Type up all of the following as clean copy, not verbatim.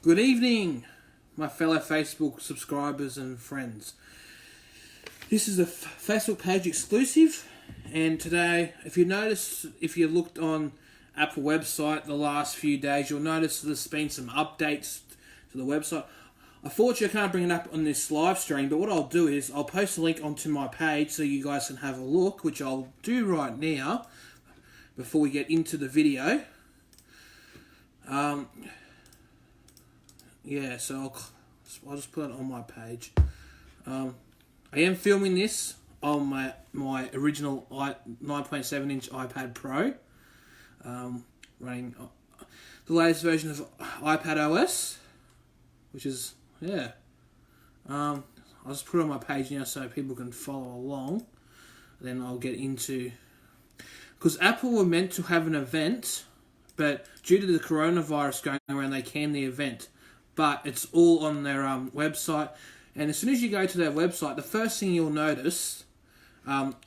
Good evening, my fellow Facebook subscribers and friends. This is a Facebook page exclusive, and today, if you looked on Apple website the last few days, you'll notice there's been some updates to the website. Unfortunately, I can't bring it up on this live stream, but what I'll do is I'll post a link onto my page so you guys can have a look, which I'll do right now before we get into the video. Yeah, so I'll just put it on my page. I am filming this on my original 9.7-inch iPad Pro, running the latest version of iPad OS, which is, yeah. I'll just put it on my page now so people can follow along. Then I'll get into... Because Apple were meant to have an event, but due to the coronavirus going around, they canned the event. But it's all on their website. And as soon as you go to their website, the first thing you'll notice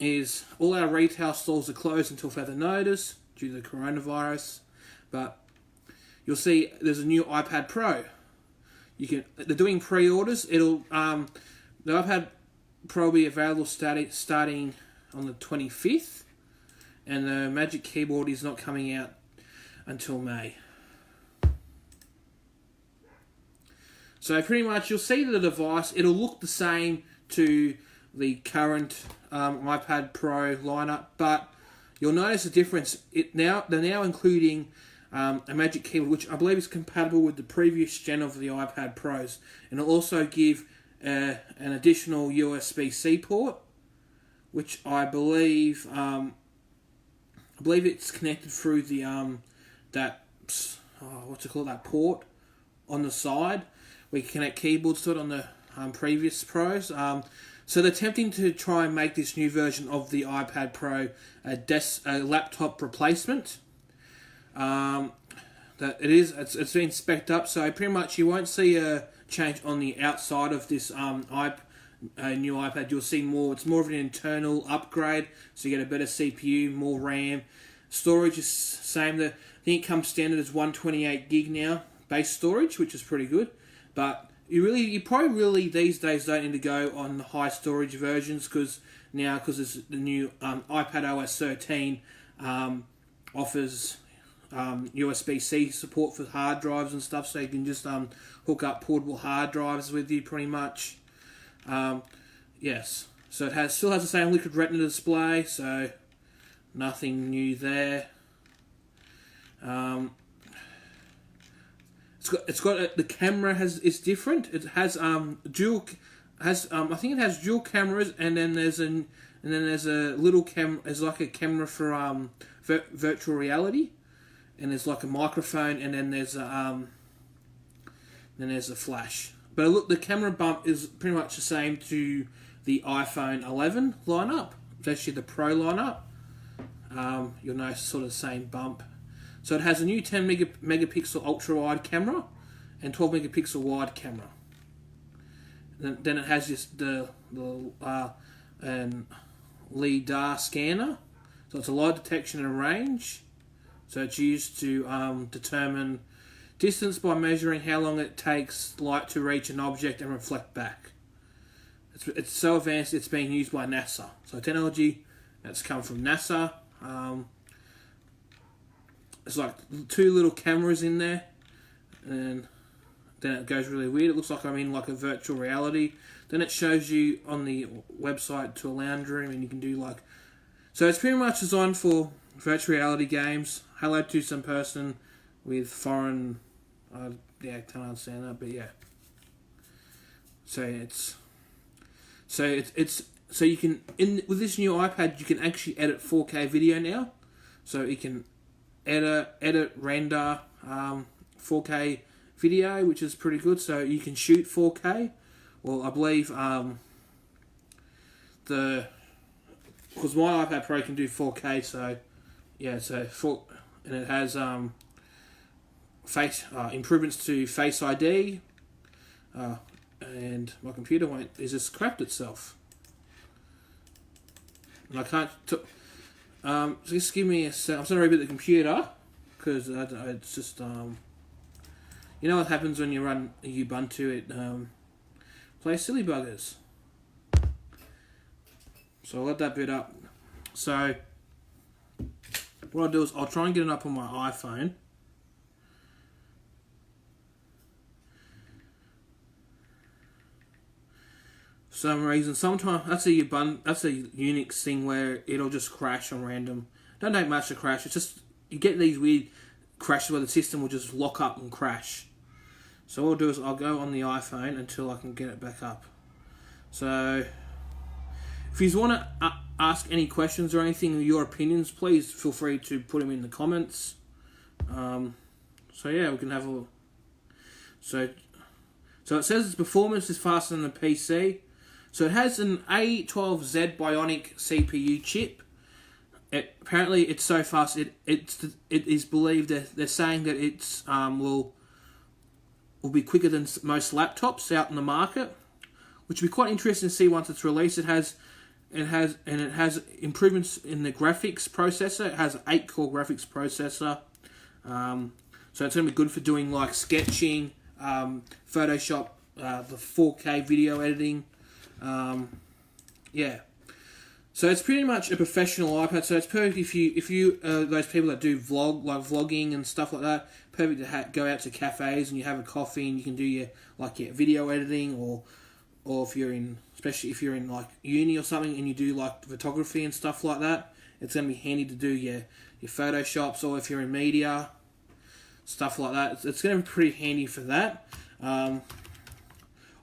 is all our retail stores are closed until further notice due to the coronavirus. But you'll see there's a new iPad Pro. They're doing pre-orders. The iPad Pro will be available starting on the 25th. And the Magic Keyboard is not coming out until May. So pretty much you'll see the device, it'll look the same to the current iPad Pro lineup, but you'll notice a difference. They're now including a Magic Keyboard, which I believe is compatible with the previous gen of the iPad Pros, and it'll also give an additional USB-C port, which I believe it's connected through the that port on the side. We can connect keyboards to it on the previous Pros. So they're attempting to try and make this new version of the iPad Pro a laptop replacement. It's been spec'd up, so pretty much you won't see a change on the outside of this new iPad. You'll see more. It's more of an internal upgrade, so you get a better CPU, more RAM. Storage is same. I think it comes standard as 128 gig now, base storage, which is pretty good. But you probably really these days don't need to go on the high storage versions because it's the new iPad OS 13 offers USB-C support for hard drives and stuff, so you can just hook up portable hard drives with you pretty much. Yes, so it still has the same liquid retina display, so nothing new there. It's got the camera is different. It has I think it has dual cameras, and then there's a little camera. There's like a camera for virtual reality, and there's like a microphone, and then there's a flash. But look, the camera bump is pretty much the same to the iPhone 11 lineup, especially the Pro lineup. You'll notice sort of the same bump. So it has a new 10 megapixel ultra-wide camera and 12 megapixel wide camera. Then it has just the LiDAR scanner. So it's a light detection and range. So it's used to determine distance by measuring how long it takes light to reach an object and reflect back. It's so advanced it's being used by NASA. So technology that's come from NASA. It's like two little cameras in there, and then it goes really weird. It looks like I'm in like a virtual reality. Then it shows you on the website to a lounge room, and you can do like... So it's pretty much designed for virtual reality games. Hello to some person with foreign... I can't understand that, but yeah. So you can... with this new iPad, you can actually edit 4K video now. So you can edit, render 4K video, which is pretty good. So you can shoot 4K. Well, I believe because my iPad Pro can do 4K, so yeah, and it has improvements to Face ID, and my computer is just crapped itself, and I can't. So just give me a sec. I'm just going to reboot the computer because it's just You know what happens when you run Ubuntu? It plays silly buggers. So I'll let that bit up. So what I'll do is I'll try and get it up on my iPhone. For some reason, sometimes that's a Unix thing where it'll just crash on random. Don't take much to crash. It's just you get these weird crashes where the system will just lock up and crash. So what I'll do is I'll go on the iPhone until I can get it back up. So if you want to ask any questions or anything, your opinions, please feel free to put them in the comments. So yeah, we can have a look. So it says its performance is faster than the PC. So it has an A12Z Bionic CPU chip. Apparently, it's so fast. It is believed that they're saying that it's will be quicker than most laptops out in the market, which will be quite interesting to see once it's released. It has improvements in the graphics processor. It has an 8-core graphics processor, so it's going to be good for doing like sketching, Photoshop, the 4K video editing. Yeah. So it's pretty much a professional iPad. So it's perfect if you those people that do vlogging and stuff like that. Perfect to go out to cafes and you have a coffee and you can do your video editing, or especially if you're in like uni or something and you do like photography and stuff like that. It's gonna be handy to do your Photoshops, or if you're in media, stuff like that. It's gonna be pretty handy for that.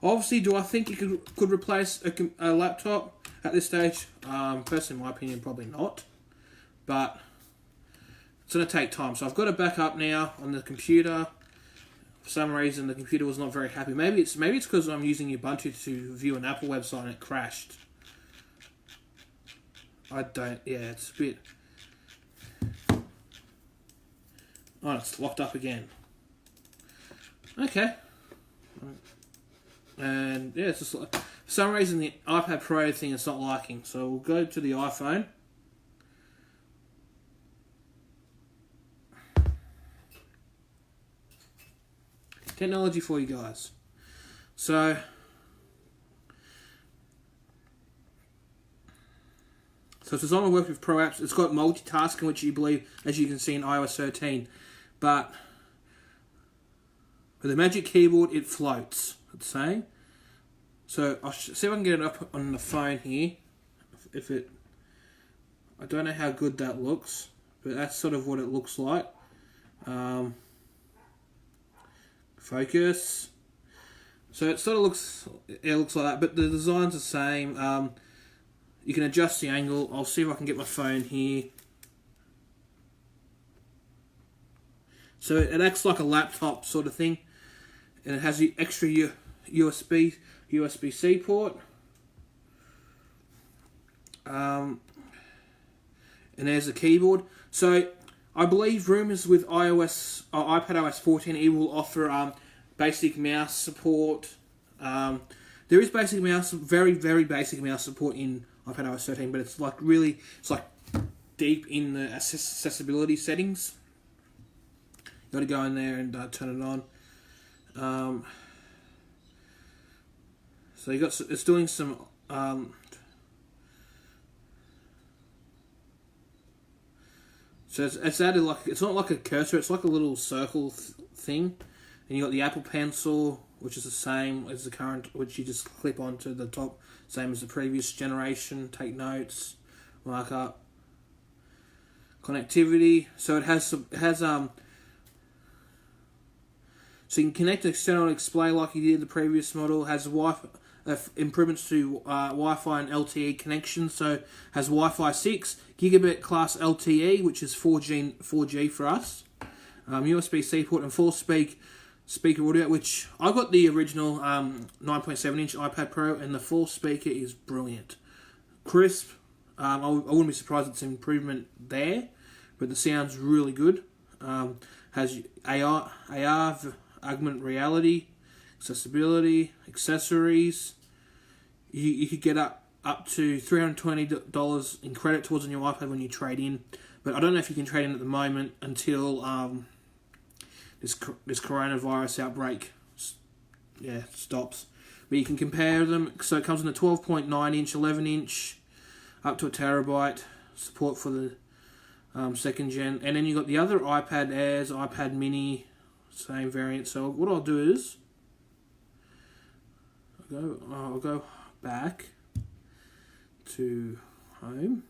Obviously, do I think it could replace a laptop? At this stage, personally, in my opinion, probably not. But it's going to take time. So I've got it back up now on the computer. For some reason, the computer was not very happy. Maybe it's because I'm using Ubuntu to view an Apple website and it crashed. It's a bit... Oh, it's locked up again. Okay. And yeah, it's just like... For some reason, the iPad Pro thing is not liking, so we'll go to the iPhone. Technology for you guys. So it's designed to work with Pro apps. It's got multitasking, which you believe, as you can see in iOS 13. But with the Magic Keyboard, it floats, it's saying. So I'll see if I can get it up on the phone here. I don't know how good that looks, but that's sort of what it looks like. Focus. So it sort of looks like that, but the design's the same. You can adjust the angle. I'll see if I can get my phone here. So it acts like a laptop sort of thing, and it has the extra USB-C port, and there's the keyboard. So I believe rumours with iPadOS 14, it will offer basic mouse support. There is basic mouse, very very basic mouse support in iPadOS 13, but it's like deep in the accessibility settings. You got to go in there and turn it on. So it's doing some so it's added it's not like a cursor, it's like a little circle thing, and you got the Apple Pencil, which is the same as the current, which you just clip onto the top, same as the previous generation. Take notes, mark up, connectivity. So it has so you can connect an external display like you did the previous model. Has Wi-Fi improvements to Wi-Fi and LTE connections. So has Wi-Fi 6, gigabit class LTE, which is 4G for us. USB-C port and full speaker audio, which I got the original 9.7-inch iPad Pro, and the full speaker is brilliant, crisp. I wouldn't be surprised it's an improvement there, but the sound's really good. Has AR, augmented reality, accessibility, accessories. You could get up to $320 in credit towards on your iPad when you trade in, but I don't know if you can trade in at the moment until this coronavirus outbreak stops. But you can compare them. So it comes in a 12.9 inch, 11 inch, up to a terabyte. Support for the second gen. And then you got the other iPad Airs, iPad Mini, same variant. So what I'll do is I'll go back to home.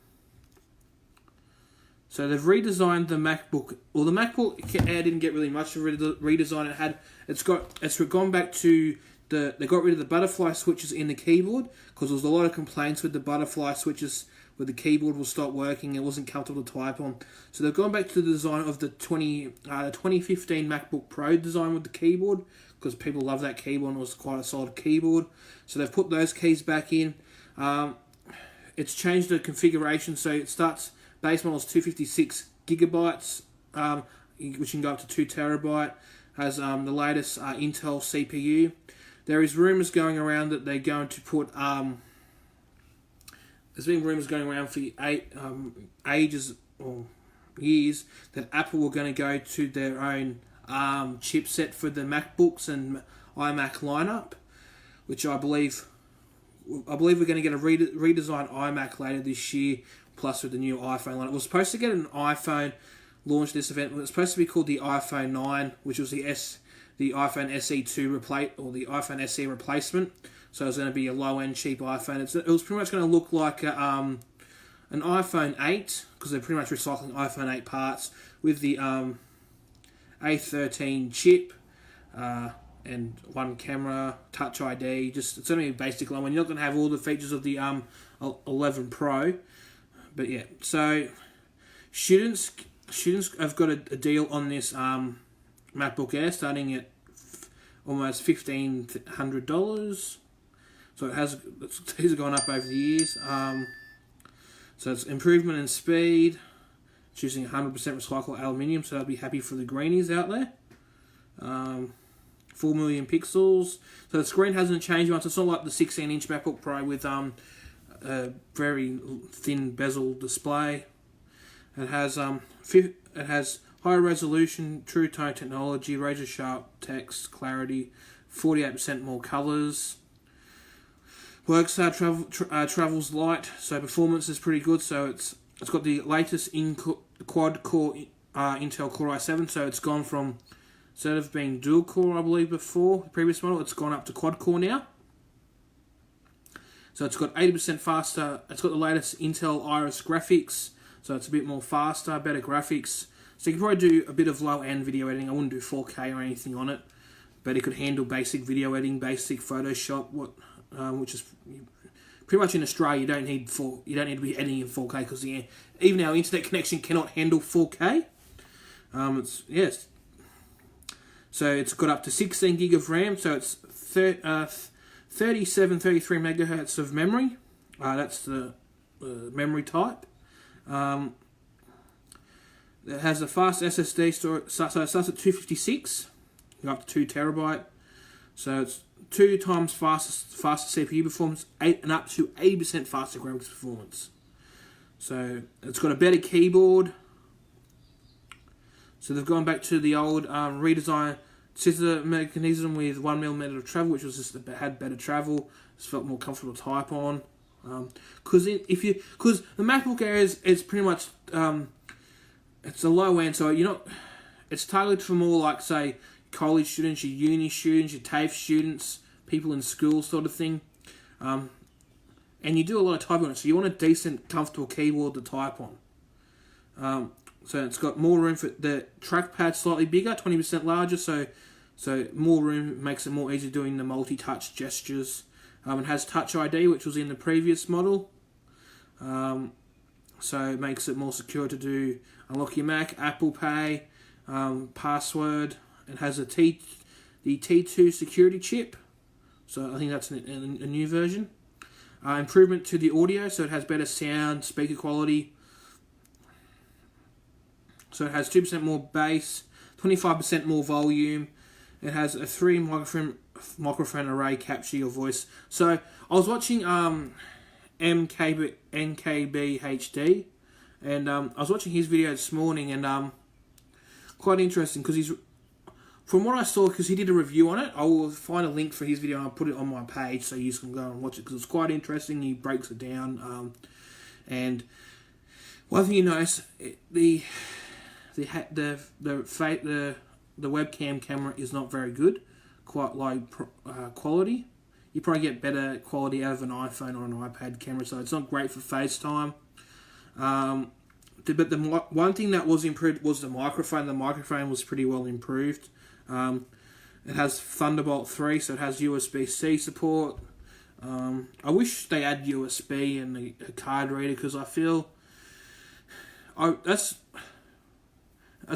So they've redesigned the MacBook. Well, the MacBook Air didn't get really much of a redesign. It's gone back to they got rid of the butterfly switches in the keyboard because there was a lot of complaints with the butterfly switches where the keyboard will stop working. It wasn't comfortable to type on. So they've gone back to the design of the 2015 MacBook Pro design with the keyboard because people love that keyboard and it was quite a solid keyboard. So they've put those keys back in. It's changed the configuration, so it starts. Base model is 256 gigabytes, which can go up to 2 terabyte. Has the latest Intel CPU. There is rumours going around that they're going to put. There's been rumours going around for ages or years that Apple were going to go to their own chipset for the MacBooks and iMac lineup, which I believe we're going to get a redesigned iMac later this year. Plus with the new iPhone line. It was supposed to get an iPhone launch this event. It was supposed to be called the iPhone 9, which was the iPhone SE2 or the iPhone SE replacement. So it was going to be a low-end cheap iPhone. It was pretty much going to look like an iPhone 8 because they're pretty much recycling iPhone 8 parts with the A13 chip and one camera, Touch ID. It's going to be a basic line. You're not going to have all the features of the 11 Pro. But yeah, so students have got a deal on this MacBook Air starting at almost $1,500. So these have gone up over the years. So it's improvement in speed, choosing 100% recycled aluminium. So I'll be happy for the greenies out there. 4 million pixels. So the screen hasn't changed much. It's not like the 16-inch MacBook Pro with a very thin bezel display. It has high resolution, true tone technology, razor sharp text clarity, 48% more colours. Works hard, travels light, so performance is pretty good. So it's got the latest quad core Intel Core i7. So it's gone from, instead of being dual core, I believe before the previous model, it's gone up to quad core now. So it's got 80% faster. It's got the latest Intel Iris graphics, so it's a bit more faster, better graphics. So you can probably do a bit of low-end video editing. I wouldn't do 4K or anything on it, but it could handle basic video editing, basic Photoshop, which is pretty much in Australia. You don't need to be editing in 4K because even our internet connection cannot handle 4K. So it's got up to 16 gig of RAM. So it's 33 megahertz of memory. That's the memory type. It has a fast SSD storage, so it starts at 256, up to 2 terabyte. So it's 2 times faster CPU performance, and up to 80% faster graphics performance. So it's got a better keyboard. So they've gone back to the old redesign scissor mechanism with 1mm of travel, which was had better travel. Just felt more comfortable to type on. Because the MacBook Air is pretty much it's a low end, so it's targeted for more like say college students, your uni students, your TAFE students, people in school sort of thing. And you do a lot of typing on it, so you want a decent, comfortable keyboard to type on. So it's got more room for the trackpad, slightly bigger, 20% larger, so more room makes it more easy doing the multi-touch gestures. It has Touch ID, which was in the previous model, so it makes it more secure to do unlock your Mac, Apple Pay, password. It has the T2 security chip, so I think that's a new version. Improvement to the audio, so it has better sound, speaker quality. So it has 2% more bass, 25% more volume. It has a 3 microphone array capture your voice. So I was watching NKBHD, and I was watching his video this morning, and quite interesting because from what I saw, because he did a review on it, I will find a link for his video and I'll put it on my page so you can go and watch it because it's quite interesting. He breaks it down, and one thing you notice, the webcam camera is not very good, quite low quality. You probably get better quality out of an iPhone or an iPad camera, so it's not great for FaceTime. But the one thing that was improved was the microphone. The microphone was pretty well improved. It has Thunderbolt 3, so it has USB-C support. I wish they had USB and a card reader because I feel that's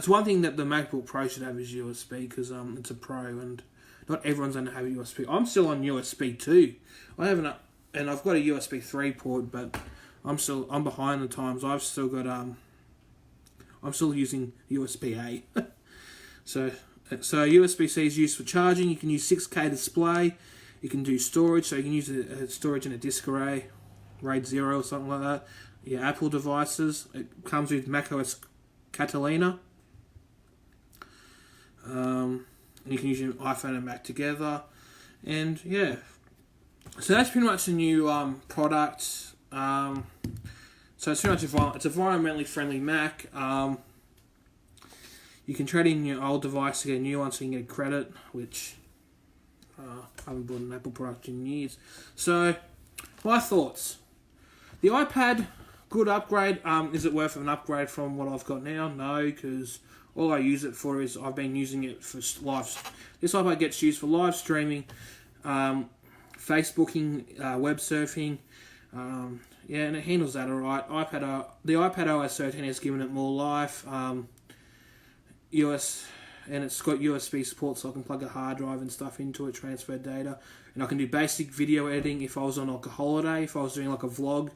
one thing that the MacBook Pro should have is USB because it's a Pro and not everyone's going to have a USB. I'm still on USB 2. I haven't, and I've got a USB 3 port, but I'm behind the times. I've still got I'm still using USB A. so USB-C is used for charging. You can use 6K display. You can do storage, so you can use a storage in a disk array, RAID 0 or something like that. Your Apple devices. It comes with macOS Catalina. And you can use your iPhone and Mac together. And yeah. So that's pretty much the new product. So it's pretty much it's a environmentally friendly Mac. You can trade in your old device to get a new one so you can get credit, which I haven't bought an Apple product in years. So, my thoughts. The iPad, good upgrade. Is it worth an upgrade from what I've got now? No, because all I use it for is I've been using it for live. This iPad gets used for live streaming, Facebooking, web surfing. Yeah, and it handles that alright. The iPad OS 13 has given it more life. And it's got USB support, so I can plug a hard drive and stuff into it, transfer data, and I can do basic video editing. If I was on like a holiday, if I was doing like a vlog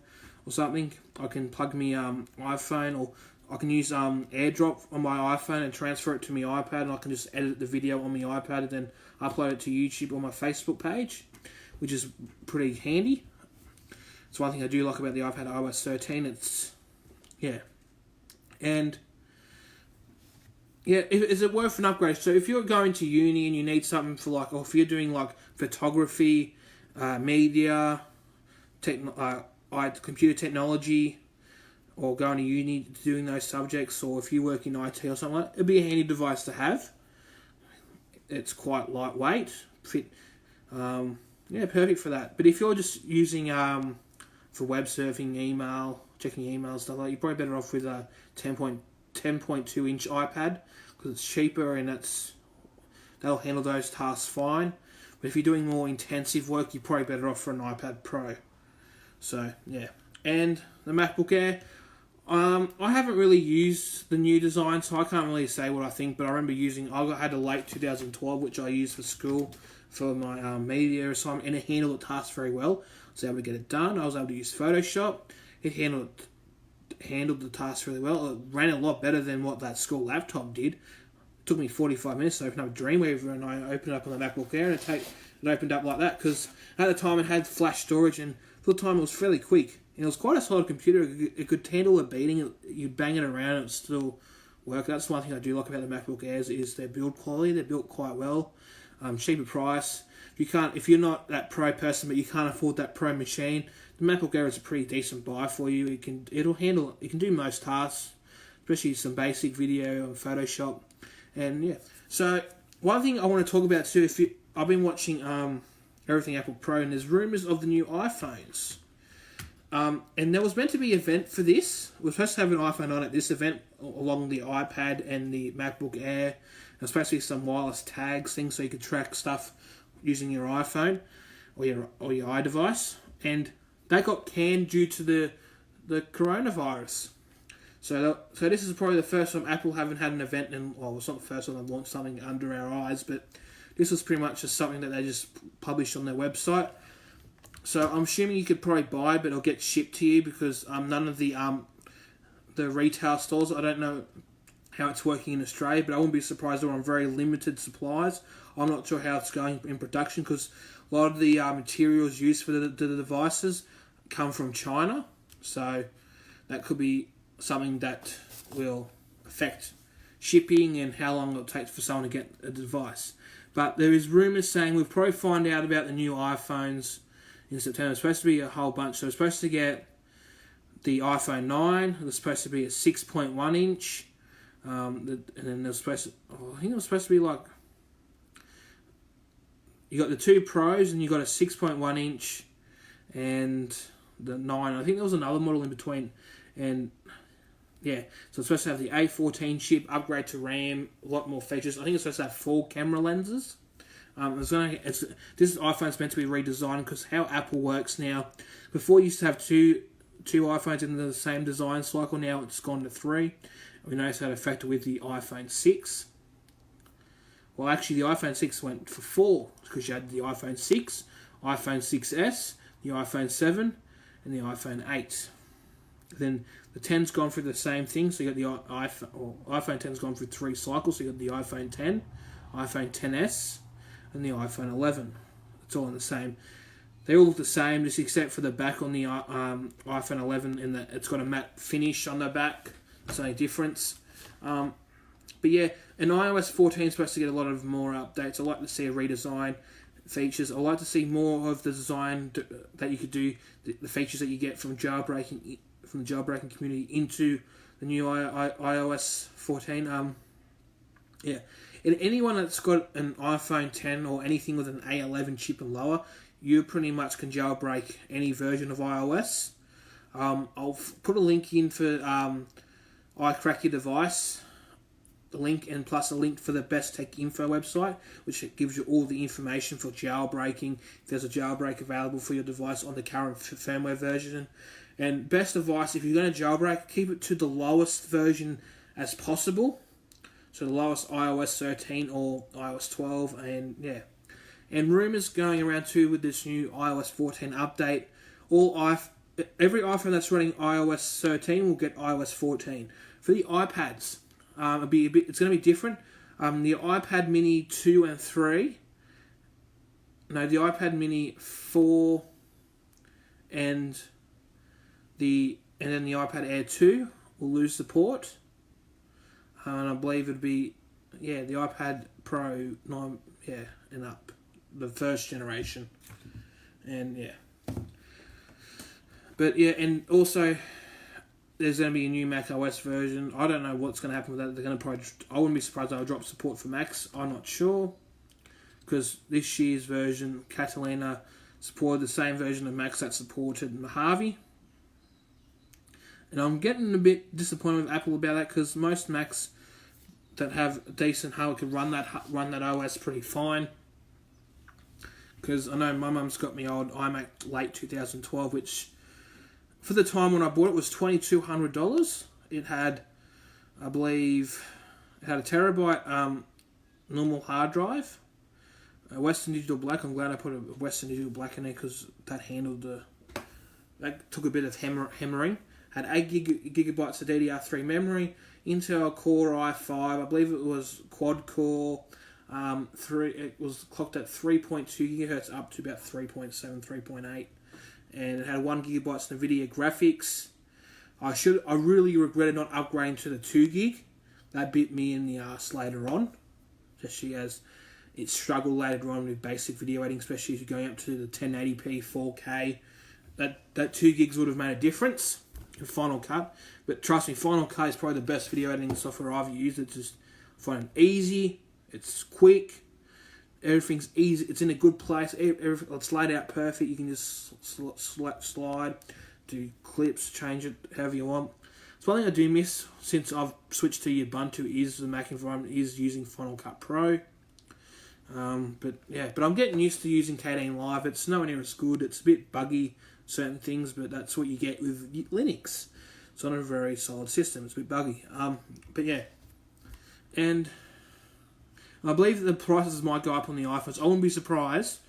or something, I can plug me iPhone, or I can use AirDrop on my iPhone and transfer it to my iPad, and I can just edit the video on my iPad and then upload it to YouTube or my Facebook page, which is pretty handy. It's one thing I do like about the iPad OS 13. Is it worth an upgrade? So if you're going to uni and you need something for or if you're doing like photography, media, computer technology, or going to uni doing those subjects, or if you work in IT or something like that, it'd be a handy device to have. It's quite lightweight, perfect for that. But if you're just using for web surfing, checking email, stuff like that, you're probably better off with a 10.2 inch iPad because it's cheaper and they'll handle those tasks fine. But if you're doing more intensive work, you're probably better off for an iPad Pro. So yeah, and the MacBook Air. I haven't really used the new design, so I can't really say what I think. But I remember I had a late 2012, which I used for school for my media assignment, and it handled the task very well. I was able to get it done. I was able to use Photoshop. It handled the task really well. It ran a lot better than what that school laptop did. It took me 45 minutes to open up Dreamweaver, and I opened it up on the MacBook Air, and it opened up like that because at the time it had flash storage, and for the time it was fairly quick. And it was quite a solid computer. It could handle a beating. You'd bang it around and it would still work. That's one thing I do like about the MacBook Airs is their build quality. They're built quite well. Cheaper price. If you're not that pro person, but you can't afford that pro machine, the MacBook Air is a pretty decent buy for you. It can do most tasks, especially some basic video and Photoshop, and yeah. So one thing I want to talk about too, I've been watching Everything Apple Pro, and there's rumors of the new iPhones. And there was meant to be an event for this. We're supposed to have an iPhone on at this event, along the iPad and the MacBook Air. There's supposed to be some wireless tags things so you could track stuff using your iPhone or your iDevice, and that got canned due to the coronavirus. So this is probably the first time Apple haven't had an event, it's not the first time they've launched something under our eyes, but this was pretty much just something that they just published on their website. So I'm assuming you could probably buy it, but it'll get shipped to you because none of the retail stores, I don't know how it's working in Australia, but I wouldn't be surprised they're on very limited supplies. I'm not sure how it's going in production because a lot of the materials used for the devices come from China. So that could be something that will affect shipping and how long it'll take for someone to get a device. But there is rumours saying we'll probably find out about the new iPhones in September. There's supposed to be a whole bunch. So we're supposed to get the iPhone 9. There's supposed to be a 6.1 inch. And then there's supposed to, I think it was supposed to be like, you got the 2 Pros and you got a 6.1 inch and the 9. I think there was another model in between. And yeah, so it's supposed to have the A14 chip, upgrade to RAM, a lot more features. I think it's supposed to have 4 camera lenses. This iPhone's meant to be redesigned because how Apple works now. Before you used to have two iPhones in the same design cycle. Now it's gone to 3. We noticed that affected with the iPhone 6. Well, actually, the iPhone 6 went for 4 because you had the iPhone 6, iPhone 6S, the iPhone 7, and the iPhone 8. Then the 10's gone through the same thing. So you got the iPhone 10's gone through 3 cycles. So you got the iPhone 10, iPhone 10s, and the iPhone 11. It's all in the same. They all look the same, just except for the back on the iPhone 11, in that it's got a matte finish on the back. That's the only difference. But yeah, and iOS 14 is supposed to get a lot of more updates. I'd like to see a redesign features. I'd like to see more of the design that you could do, the features that you get from the jailbreaking community into the new iOS 14. Yeah, and anyone that's got an iPhone 10 or anything with an A11 chip and lower, you pretty much can jailbreak any version of iOS. I'll put a link in for iCrack Your Device, the link, and plus a link for the Best Tech Info website, which gives you all the information for jailbreaking, if there's a jailbreak available for your device on the current firmware version. And best advice, if you're going to jailbreak, keep it to the lowest version as possible. So the lowest iOS 13 or iOS 12, and yeah. And rumours going around too with this new iOS 14 update, every iPhone that's running iOS 13 will get iOS 14. For the iPads, it's going to be different. The iPad Mini 2 and 3, the iPad Mini 4 and then the iPad Air 2 will lose support. And I believe it'd be, the iPad Pro 9, and up, the first generation. And yeah. But yeah, and also there's going to be a new Mac OS version. I don't know what's going to happen with that. They're going to probably, I wouldn't be surprised they'll drop support for Macs. I'm not sure, because this year's version, Catalina, supported the same version of Macs that supported Mojave. And I'm getting a bit disappointed with Apple about that, because most Macs that have decent hardware can run that OS pretty fine. Because I know my mum's got me old iMac late 2012, which for the time when I bought it was $2,200. It had, I believe, a terabyte normal hard drive, a Western Digital Black. I'm glad I put a Western Digital Black in there, because that took a bit of hammering. Had 8 gigabytes of DDR3 memory, Intel Core i5, I believe it was quad core. It was clocked at 3.2 gigahertz up to about 3.7, 3.8, and it had 1 gigabytes NVIDIA graphics. I really regretted not upgrading to the 2 gig. That bit me in the ass later on, especially as it struggled later on with basic video editing, especially if you're going up to the 1080p 4K. That 2 gigs would have made a difference in Final Cut. But trust me, Final Cut is probably the best video editing software I've used. It's just fun, easy, it's quick, everything's easy, it's in a good place, it's laid out perfect. You can just slide, do clips, change it however you want. So one thing I do miss since I've switched to Ubuntu is the Mac environment is using Final Cut Pro. But I'm getting used to using K18 Live. It's nowhere near as good. It's a bit buggy, certain things, but that's what you get with Linux. It's not a very solid system. It's a bit buggy. But yeah, and I believe that the prices might go up on the iPhones. I wouldn't be surprised.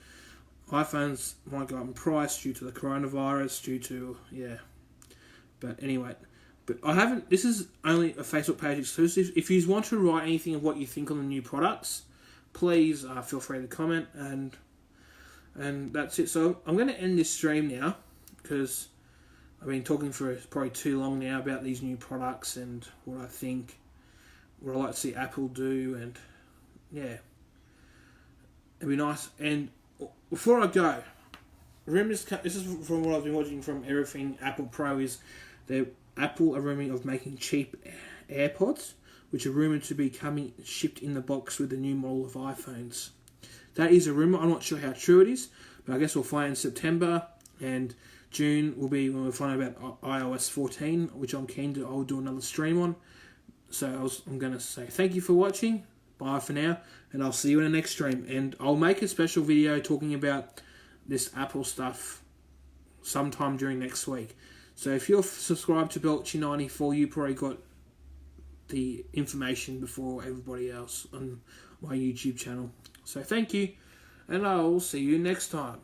iPhones might go up in price due to the coronavirus, But anyway, this is only a Facebook page exclusive. If you want to write anything of what you think on the new products, please feel free to comment, and that's it. So I'm going to end this stream now, because I've been talking for probably too long now about these new products and what I think. what I like to see Apple do, and yeah, it'd be nice. And before I go, rumors. This is from what I've been watching from everything Apple Pro is that Apple are rumoring of making cheap AirPods, which are rumored to be shipped in the box with the new model of iPhones. That is a rumor. I'm not sure how true it is, but I guess we'll find in September, and June will be when we find out about iOS 14, which I'll do another stream on. So I'm going to say thank you for watching. Bye for now, and I'll see you in the next stream. And I'll make a special video talking about this Apple stuff sometime during next week. So if you're subscribed to Belchy94, you probably got the information before everybody else on my YouTube channel. So thank you, and I'll see you next time.